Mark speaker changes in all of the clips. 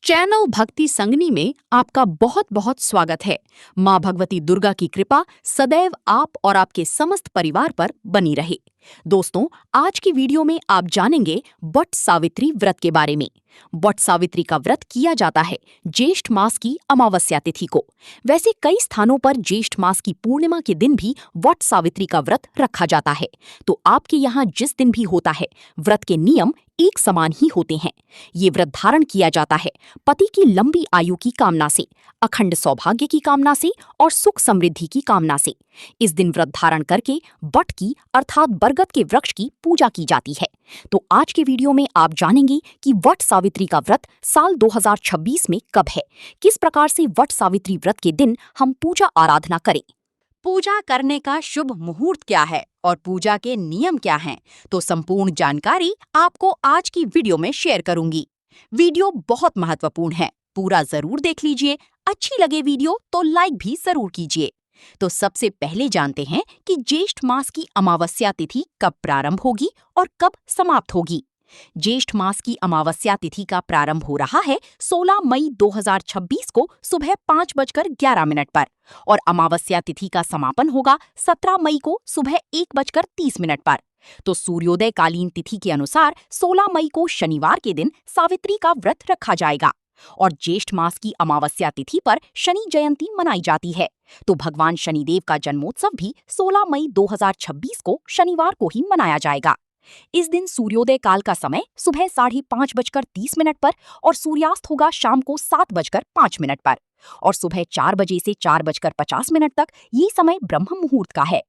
Speaker 1: Channel भक्ति संगनी में आपका बहुत बहुत स्वागत है। माँ भगवती दुर्गा की कृपा सदैव आप और आपके समस्त परिवार पर बनी रहे। दोस्तों, आज की वीडियो में आप जानेंगे वट सावित्री व्रत के बारे में। वट सावित्री का व्रत किया जाता है ज्येष्ठ मास की अमावस्या तिथि को। वैसे कई स्थानों पर ज्येष्ठ मास की पूर्णिमा के दिन भी वट सावित्री का व्रत रखा जाता है। तो आपके यहाँ जिस दिन भी होता है, व्रत के नियम एक समान ही होते हैं। ये व्रत धारण किया जाता है पति की लंबी आयु की कामना से, अखंड सौभाग्य की कामना से और सुख समृद्धि की कामना से। इस दिन व्रत धारण करके वट की अर्थात बरगद के वृक्ष की पूजा की जाती है। तो आज के वीडियो में आप जानेंगे कि वट सावित्री का व्रत साल 2026 में कब है, किस प्रकार से वट सावित्री व्रत के दिन हम पूजा आराधना करें, पूजा करने का शुभ मुहूर्त क्या है और पूजा के नियम क्या हैं, तो संपूर्ण जानकारी आपको आज की वीडियो में शेयर करूंगी। वीडियो बहुत महत्वपूर्ण है, पूरा जरूर देख लीजिए। अच्छी लगे वीडियो तो लाइक भी जरूर कीजिए। तो सबसे पहले जानते हैं कि ज्येष्ठ मास की अमावस्या तिथि कब प्रारंभ होगी और कब समाप्त होगी। ज्येष्ठ मास की अमावस्या तिथि का प्रारंभ हो रहा है 16 मई 2026 को सुबह 5:11 पर और अमावस्या तिथि का समापन होगा 17 मई को सुबह 1:30 पर। तो सूर्योदय कालीन तिथि के अनुसार 16 मई को शनिवार के दिन सावित्री का व्रत रखा जाएगा और ज्येष्ठ मास की अमावस्या तिथि पर शनि जयंती मनाई जाती है। तो भगवान शनिदेव का जन्मोत्सव भी 16 मई 2026 को शनिवार को ही मनाया जाएगा। इस दिन सूर्योदय काल का समय सुबह 5:30 पर और सूर्यास्त होगा शाम को 7:05 पर और सुबह 4 बजे से 4:50 तक ये समय ब्रह्म मुहूर्त का है।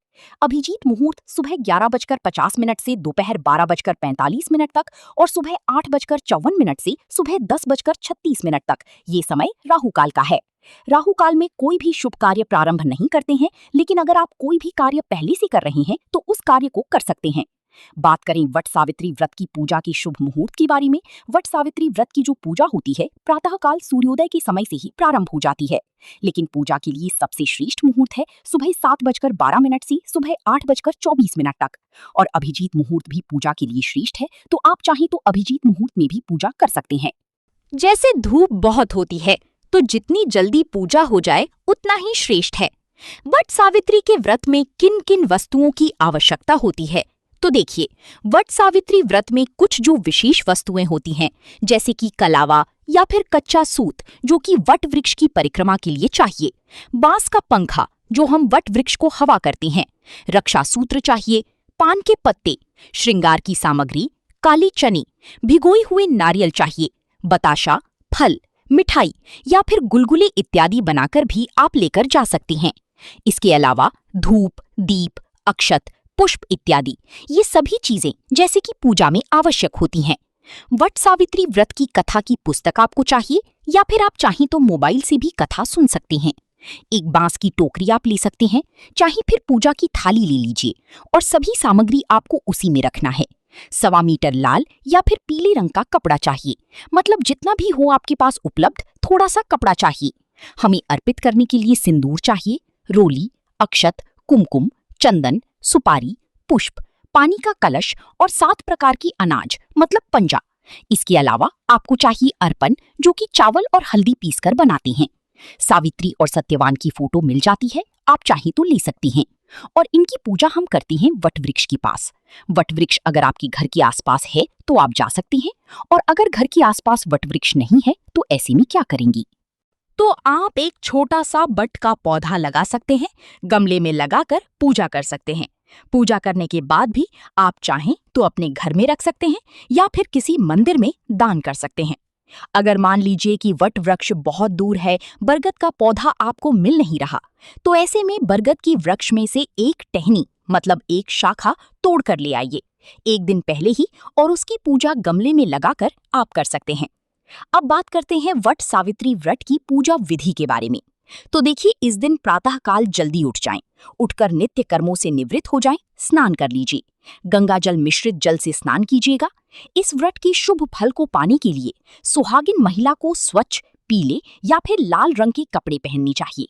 Speaker 1: अभिजीत मुहूर्त सुबह 11:50 से दोपहर 12:45 तक और सुबह 8:54 से सुबह 10:36 तक ये समय राहु काल का है। राहु काल में कोई भी शुभ कार्य प्रारंभ नहीं करते हैं, लेकिन अगर आप कोई भी कार्य पहले से कर रहे हैं तो उस कार्य को कर सकते हैं। बात करें वट सावित्री व्रत की पूजा के शुभ मुहूर्त के बारे में। वट सावित्री व्रत की जो पूजा होती है प्रातःकाल सूर्योदय के समय से ही प्रारंभ हो जाती है, लेकिन पूजा के लिए सबसे श्रेष्ठ मुहूर्त है सुबह 7:12 से सुबह 8:24 तक और अभिजीत मुहूर्त भी पूजा के लिए श्रेष्ठ है। तो आप चाहें तो अभिजीत मुहूर्त में भी पूजा कर सकते हैं। जैसे धूप बहुत होती है तो जितनी जल्दी पूजा हो जाए उतना ही श्रेष्ठ है। वट सावित्री के व्रत में किन किन वस्तुओं की आवश्यकता होती है, तो देखिए, वट सावित्री व्रत में कुछ जो विशेष वस्तुएं होती हैं, जैसे कि कलावा या फिर कच्चा सूत जो कि वट वृक्ष की परिक्रमा के लिए चाहिए, बांस का पंखा जो हम वट वृक्ष को हवा करते हैं, रक्षा सूत्र चाहिए, पान के पत्ते, श्रृंगार की सामग्री, काली चने, भिगोई हुए नारियल चाहिए, बताशा, फल, मिठाई या फिर गुलगुले इत्यादि बनाकर भी आप लेकर जा सकती हैं। इसके अलावा धूप, दीप, अक्षत, पुष्प इत्यादि ये सभी चीजें जैसे कि पूजा में आवश्यक होती हैं। वट सावित्री व्रत की कथा की पुस्तक आपको चाहिए या फिर आप चाहें तो मोबाइल से भी कथा सुन सकते हैं। एक बांस की टोकरी आप ले सकते हैं, चाहे फिर पूजा की थाली ले लीजिए और सभी सामग्री आपको उसी में रखना है। 1.25 मीटर लाल या फिर पीले रंग का कपड़ा चाहिए, मतलब जितना भी हो आपके पास उपलब्ध थोड़ा सा कपड़ा चाहिए। हमें अर्पित करने के लिए सिंदूर चाहिए, रोली, अक्षत, कुमकुम, चंदन, सुपारी, पुष्प, पानी का कलश और 7 प्रकार की अनाज मतलब पंजा। इसके अलावा आपको चाहिए अर्पण जो कि चावल और हल्दी पीसकर बनाते हैं। सावित्री और सत्यवान की फोटो मिल जाती है, आप चाहें तो ले सकती हैं और इनकी पूजा हम करते हैं वट वृक्ष के पास। वट वृक्ष अगर आपके घर के आसपास है तो आप जा सकती हैं और अगर घर के आसपास वट वृक्ष नहीं है तो ऐसे में क्या करेंगी, तो आप एक छोटा सा वट का पौधा लगा सकते हैं, गमले में लगाकर पूजा कर सकते हैं। पूजा करने के बाद भी आप चाहें तो अपने घर में रख सकते हैं या फिर किसी मंदिर में दान कर सकते हैं। अगर मान लीजिए कि वट वृक्ष बहुत दूर है, बरगद का पौधा आपको मिल नहीं रहा, तो ऐसे में बरगद की वृक्ष में से एक टहनी मतलब एक शाखा तोड़ कर ले आइए एक दिन पहले ही और उसकी पूजा गमले में लगाकर आप कर सकते हैं। अब बात करते हैं वट सावित्री व्रत की पूजा विधि के बारे में। तो देखिए, इस दिन प्रातःकाल जल्दी उठ जाएं, उठकर नित्य कर्मों से निवृत्त हो जाएं, स्नान कर लीजिए, गंगा जल मिश्रित जल से स्नान कीजिएगा। इस व्रत के शुभ फल को पाने के लिए सुहागिन महिला को स्वच्छ पीले या फिर लाल रंग के कपड़े पहनने चाहिए।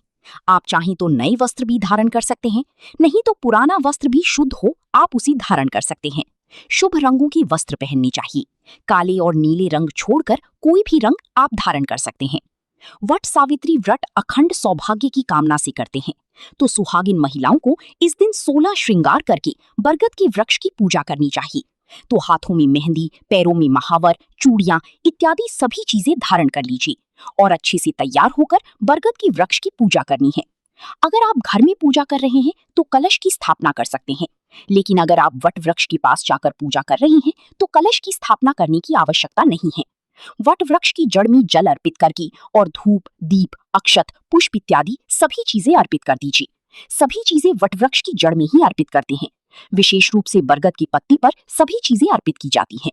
Speaker 1: आप चाहें तो नए वस्त्र भी धारण कर सकते हैं, नहीं तो पुराना वस्त्र भी शुद्ध हो आप उसी धारण कर सकते हैं। शुभ रंगों के वस्त्र पहनने चाहिए। काले और नीले रंग छोड़कर कोई भी रंग आप धारण कर सकते हैं। वट सावित्री व्रत अखंड सौभाग्य की कामना से करते हैं, तो सुहागिन महिलाओं को इस दिन 16 श्रृंगार करके बरगद के वृक्ष की पूजा करनी चाहिए। तो हाथों में मेहंदी, पैरों में महावर, चूड़ियां इत्यादि सभी चीजें धारण कर लीजिए और अच्छे से तैयार होकर बरगद के वृक्ष की पूजा करनी है। अगर आप घर में पूजा कर रहे हैं तो कलश की स्थापना कर सकते हैं, लेकिन अगर आप वट वृक्ष के पास जाकर पूजा कर रहे हैं तो कलश की स्थापना करने की आवश्यकता नहीं है। वट वृक्ष की जड़ में जल अर्पित करके और धूप, दीप, अक्षत, पुष्प इत्यादि सभी चीजें अर्पित कर दीजिए। सभी चीजें वट वृक्ष की जड़ में ही अर्पित करते हैं। विशेष रूप से बरगद की पत्ती पर सभी चीजें अर्पित की जाती हैं।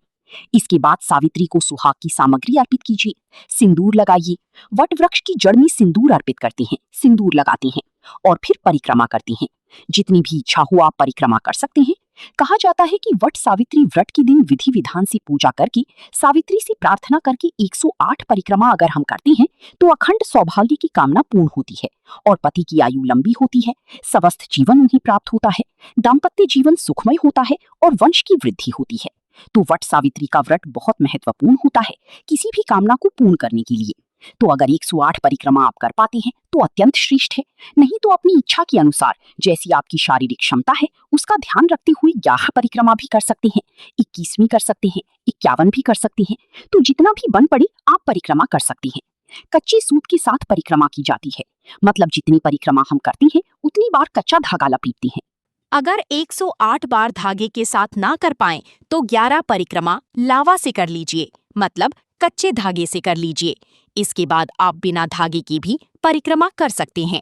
Speaker 1: इसके बाद सावित्री को सुहाग की सामग्री अर्पित कीजिए। सिंदूर लगाइए। वट वृक्ष की जड़ में सिंदूर अर्पित करते हैं, सिंदूर लगाते हैं और फिर परिक्रमा करते हैं। जितनी भी इच्छा हो आप परिक्रमा कर सकते हैं। कहा जाता है कि वट सावित्री व्रत के दिन विधि विधान से पूजा करके सावित्री से प्रार्थना करके 108 परिक्रमा अगर हम करते हैं तो अखंड सौभाग्य की कामना पूर्ण होती है और पति की आयु लंबी होती है, स्वस्थ जीवन उन्हें प्राप्त होता है, दाम्पत्य जीवन सुखमय होता है और वंश की वृद्धि होती है। तो वट सावित्री का व्रत बहुत महत्वपूर्ण होता है किसी भी कामना को पूर्ण करने के लिए। तो अगर 108 परिक्रमा आप कर पाते हैं तो अत्यंत श्रेष्ठ है, नहीं तो अपनी इच्छा के अनुसार जैसी आपकी शारीरिक क्षमता है उसका ध्यान रखते हुए 11 परिक्रमा भी कर सकते हैं, 21वीं कर सकते हैं, 51 भी कर सकते हैं। तो जितना भी बन पड़े आप परिक्रमा कर सकते हैं। कच्चे सूत के साथ परिक्रमा की जाती है, मतलब जितनी परिक्रमा हम करते हैं उतनी बार कच्चा धागा लपेटते हैं। अगर 108 बार धागे के साथ ना कर पाएं तो 11 परिक्रमा लावा से कर लीजिए, मतलब कच्चे धागे से कर लीजिए। इसके बाद आप बिना धागे की भी परिक्रमा कर सकते हैं।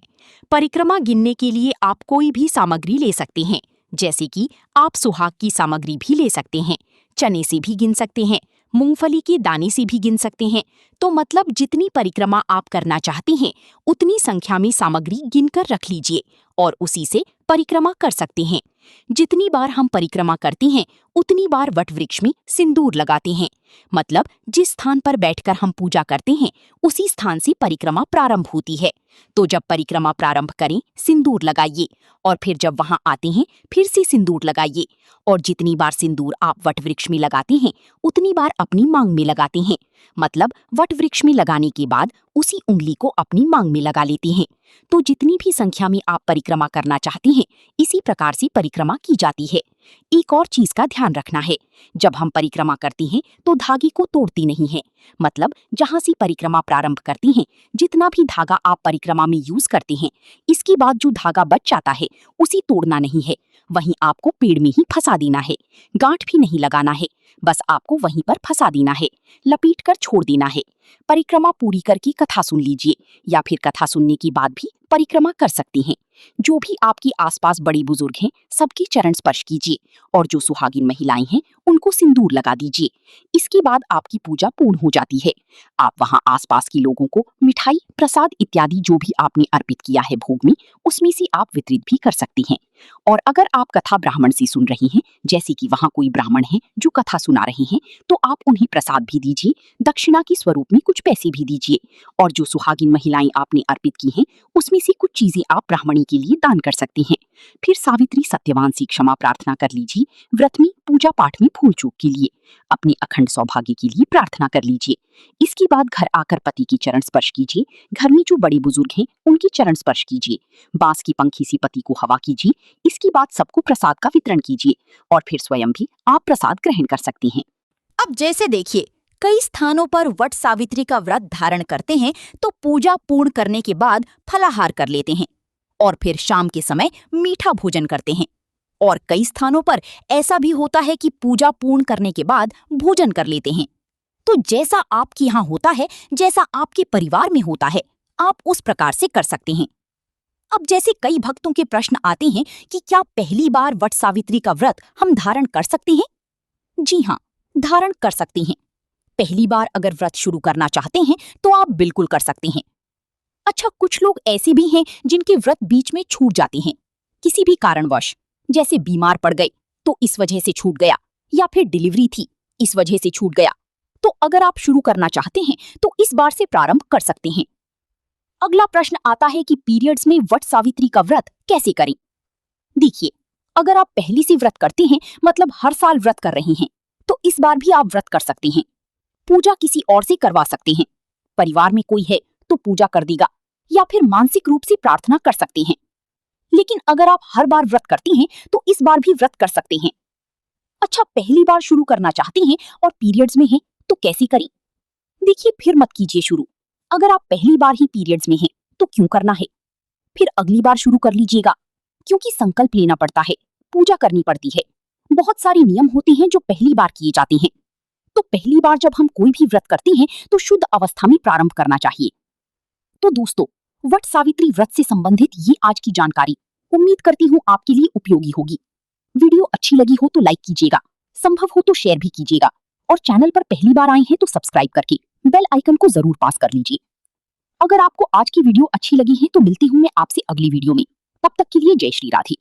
Speaker 1: परिक्रमा गिनने के लिए आप कोई भी सामग्री ले सकते हैं, जैसे कि आप सुहाग की सामग्री भी ले सकते हैं, चने से भी गिन सकते हैं, मूंगफली के दाने से भी गिन सकते हैं। तो मतलब जितनी परिक्रमा आप करना चाहते हैं उतनी संख्या में सामग्री गिनकर रख लीजिए और उसी से परिक्रमा कर सकते हैं। जितनी बार हम परिक्रमा करते हैं उतनी बार वट वृक्ष में सिंदूर लगाते हैं, मतलब जिस स्थान पर बैठकर हम पूजा करते हैं उसी स्थान से परिक्रमा प्रारंभ होती है। तो जब परिक्रमा प्रारंभ करें सिंदूर लगाइए और फिर जब वहां आते हैं फिर से सिंदूर लगाइए और जितनी बार सिंदूर आप वट वृक्ष में लगाते हैं उतनी बार अपनी मांग में लगाते हैं, मतलब वट वृक्ष में लगाने के बाद उसी उंगली को अपनी मांग में लगा लेते हैं। तो जितनी भी संख्या में आप परिक्रमा करना चाहते हैं इसी प्रकार से परिक्रमा की जाती है। एक और चीज का ध्यान रखना है, जब हम परिक्रमा करते हैं तो धागे को तोड़ती नहीं है, मतलब जहां से परिक्रमा प्रारंभ करते हैं जितना भी धागा आप परिक्रमा में यूज करते हैं इसके बाद जो धागा बच जाता है उसी तोड़ना नहीं है, वहीं आपको पेड़ में ही फंसा देना है। गांठ भी नहीं लगाना है, बस आपको वहीं पर फंसा देना है, लपेट कर छोड़ देना है। परिक्रमा पूरी करके कथा सुन लीजिए या फिर कथा सुनने के बाद भी परिक्रमा कर सकते हैं। जो भी आपके आसपास बड़े बुजुर्ग हैं सबकी चरण स्पर्श कीजिए और जो सुहागिन महिलाएं हैं उनको सिंदूर लगा दीजिए। इसके बाद आपकी पूजा पूर्ण हो जाती है। आप वहां आसपास के लोगों को मिठाई, प्रसाद इत्यादि जो भी आपने अर्पित किया है भोग में उसमें से आप वितरित भी कर सकते हैं। और अगर आप कथा ब्राह्मण से सुन रही हैं, जैसे कि वहां कोई ब्राह्मण है जो कथा सुना रहे हैं, तो आप उन्हें प्रसाद भी दीजिए, दक्षिणा के स्वरूप में कुछ पैसे भी दीजिए और जो सुहागिन महिलाएं आपने अर्पित की हैं उसमें से कुछ चीजें आप ब्राह्मणी के लिए दान कर सकते हैं। फिर सावित्री सत्यवान से क्षमा प्रार्थना कर लीजिए। व्रत में, पूजा पाठ में भूल चूक के लिए, अपने अखंड सौभाग्य के लिए प्रार्थना कर लीजिए। इसके बाद घर आकर पति की चरण स्पर्श कीजिए। घर में जो बड़े बुजुर्ग हैं उनकी चरण स्पर्श कीजिए। बांस की पंखी से पति को हवा कीजिए। इसके बाद सबको प्रसाद का वितरण कीजिए और फिर स्वयं भी आप प्रसाद ग्रहण कर सकते हैं। अब जैसे देखिए, कई स्थानों पर वट सावित्री का व्रत धारण करते हैं तो पूजा पूर्ण करने के बाद फलाहार कर लेते हैं और फिर शाम के समय मीठा भोजन करते हैं। और कई स्थानों पर ऐसा भी होता है कि पूजा पूर्ण करने के बाद भोजन कर लेते हैं। तो जैसा आपके यहाँ होता है, जैसा आपके परिवार में होता है, आप उस प्रकार से कर सकते हैं। अब जैसे कई भक्तों के प्रश्न आते हैं कि क्या पहली बार वट सावित्री का व्रत हम धारण कर सकते हैं? जी हाँ, धारण कर सकते हैं। पहली बार अगर व्रत शुरू करना चाहते हैं तो आप बिल्कुल कर सकते हैं। अच्छा, कुछ लोग ऐसे भी हैं जिनके व्रत बीच में छूट जाते हैं किसी भी कारणवश, जैसे बीमार पड़ गए तो इस वजह से छूट गया, या फिर डिलीवरी थी इस वजह से छूट गया। तो अगर आप शुरू करना चाहते हैं तो इस बार से प्रारंभ कर सकते हैं। अगला प्रश्न आता है कि पीरियड्स में वट सावित्री का व्रत कैसे करें? देखिए,
Speaker 2: अगर आप पहली से व्रत करते हैं, मतलब हर साल व्रत कर रहे हैं, तो इस बार भी आप व्रत कर सकते हैं। पूजा किसी और से करवा सकते हैं। परिवार में कोई है तो पूजा कर देगा, या फिर मानसिक रूप से प्रार्थना कर सकते हैं। लेकिन अगर आप हर बार व्रत करते हैं तो इस बार भी व्रत कर सकते हैं। अच्छा, पहली बार शुरू करना चाहते हैं और पीरियड्स में हैं तो कैसे करें? देखिए, फिर मत कीजिए शुरू। अगर आप पहली बार ही पीरियड्स में हैं तो क्यों करना है? फिर अगली बार शुरू कर लीजिएगा, क्योंकि संकल्प लेना पड़ता है, पूजा करनी पड़ती है, बहुत सारे नियम होते हैं जो पहली बार किए जाते हैं। तो पहली बार जब हम कोई भी व्रत करते हैं तो शुद्ध अवस्था में प्रारंभ करना चाहिए। तो दोस्तों, वट सावित्री व्रत से संबंधित ये आज की जानकारी उम्मीद करती हूँ आपके लिए उपयोगी होगी। वीडियो अच्छी लगी हो तो लाइक कीजिएगा, संभव हो तो शेयर भी कीजिएगा, और चैनल पर पहली बार आए हैं तो सब्सक्राइब करके बेल आइकन को जरूर पास कर लीजिए। अगर आपको आज की वीडियो अच्छी लगी है तो मिलती हूँ मैं आपसे अगली वीडियो में। तब तक के लिए जय श्री राधे।